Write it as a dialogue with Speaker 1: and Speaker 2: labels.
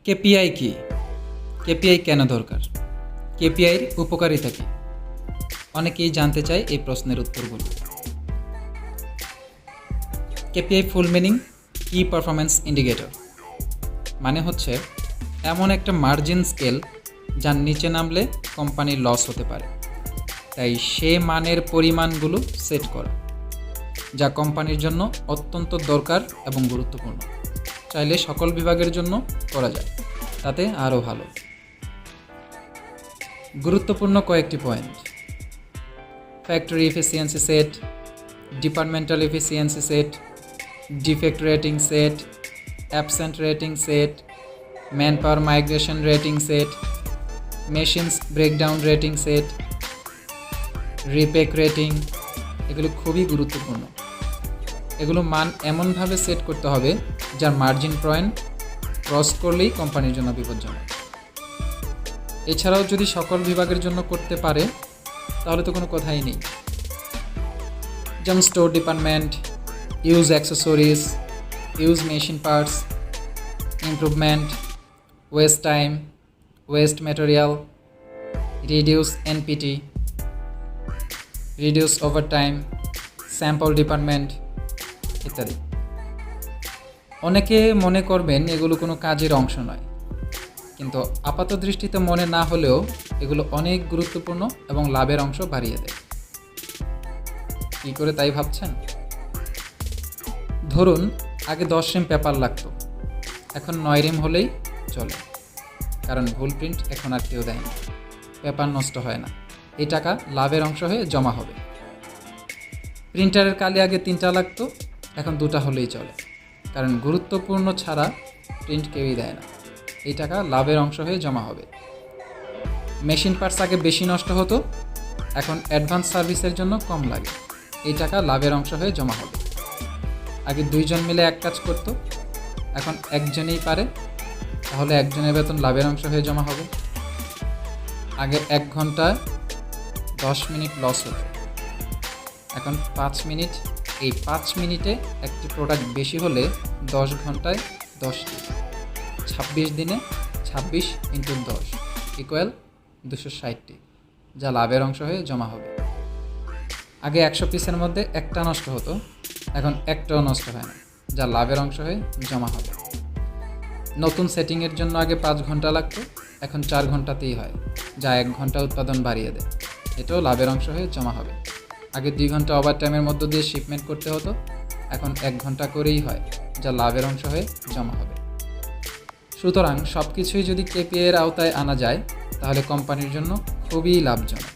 Speaker 1: KPI কি? KPI কেন দরকার? কেপিআইয়ের উপকারিতা কী? অনেকেই জানতে চায় এই প্রশ্নের উত্তরগুলো। কেপিআই ফুল মিনিং কি পারফরম্যান্স ইন্ডিকেটর, মানে হচ্ছে এমন একটা মার্জিন স্কেল যার নিচে নামলে কোম্পানির লস হতে পারে, তাই সে মানের পরিমাণগুলো সেট করা, যা কোম্পানির জন্য অত্যন্ত দরকার এবং গুরুত্বপূর্ণ। চাইলে সকল বিভাগের জন্য করা যায়, তাতে আরও ভালো। গুরুত্বপূর্ণ কয়েকটি point: factory efficiency set, departmental efficiency set, defect rating set, absent rating set, man power migration rating set, machines breakdown rating set, রিপেক রেটিং। এগুলো খুবই গুরুত্বপূর্ণ। এগুলো মান এমনভাবে সেট করতে হবে যার মার্জিন পয়েন্ট ক্রস করলেই কোম্পানির জন্য বিপজ্জনক। এছাড়াও যদি সকল বিভাগের জন্য করতে পারে তাহলে তো কোনো কথাই নেই। যেমন store department, use accessories, use machine parts, improvement, waste time, West material, reduce NPT, reduce overtime, sample department ইত্যাদি। অনেকে মনে করবেন এগুলো কোনো কাজের অংশ নয়, কিন্তু আপাত দৃষ্টিতে মনে না হলেও এগুলো অনেক গুরুত্বপূর্ণ এবং লাভের অংশ বাড়িয়ে দেয়। কী করে তাই ভাবছেন? ধরুন আগে 10 রিম পেপার লাগতো, এখন 9 রিম হলেই চলে, কারণ ভুল প্রিন্ট এখন আর কেউ দেয় না, পেপার নষ্ট হয় না। এই টাকা লাভের অংশ হয়ে জমা হবে। প্রিন্টারের কালি আগে 3টা লাগতো, এখন 2টা হলেই চলে, কারণ গুরুত্বপূর্ণ ছাড়া প্রিন্ট কেউই দেয় না। এই টাকা লাভের অংশ হয়ে জমা হবে। মেশিন পার্টস আগে বেশি নষ্ট হতো, এখন অ্যাডভান্স সার্ভিসের জন্য কম লাগে। এই টাকা লাভের অংশ হয়ে জমা হবে। আগে 2 জন মিলে এক কাজ করতো, এখন একজনেই পারে, তাহলে একজনের বেতন লাভের অংশ হয়ে জমা হবে। আগে 1 ঘন্টায় 10 মিনিট লস হতো, এখন 5 মিনিট। এই 5 মিনিটে একটি প্রোডাক্ট বেশি হলে 10 ঘন্টায় 10টি, 26 দিনে 26 × 10 ইকুয়াল 260টি, যা লাভের অংশ হয়ে জমা হবে। আগে 100 পিসের মধ্যে একটা নষ্ট হতো, এখন একটাও নষ্ট হয় না, যা লাভের অংশ হয়ে জমা হবে। নতুন সেটিংয়ের জন্য আগে 5 ঘন্টা লাগতো, এখন 4 ঘন্টাতেই হয়, যা 1 ঘন্টা উৎপাদন বাড়িয়ে দেয়। এটাও লাভের অংশ হয়ে জমা হবে। আগে 2 ঘন্টা ওভারটাইমের মধ্য দিয়ে শিপমেন্ট করতে হতো, এখন 1 ঘন্টা করেই হয়, যা লাভের অংশ হয়ে জমা হবে। সুতরাং সব কিছুই যদি কেপিআই এর আওতায় আনা যায় তাহলে কোম্পানির জন্য খুবই লাভজনক।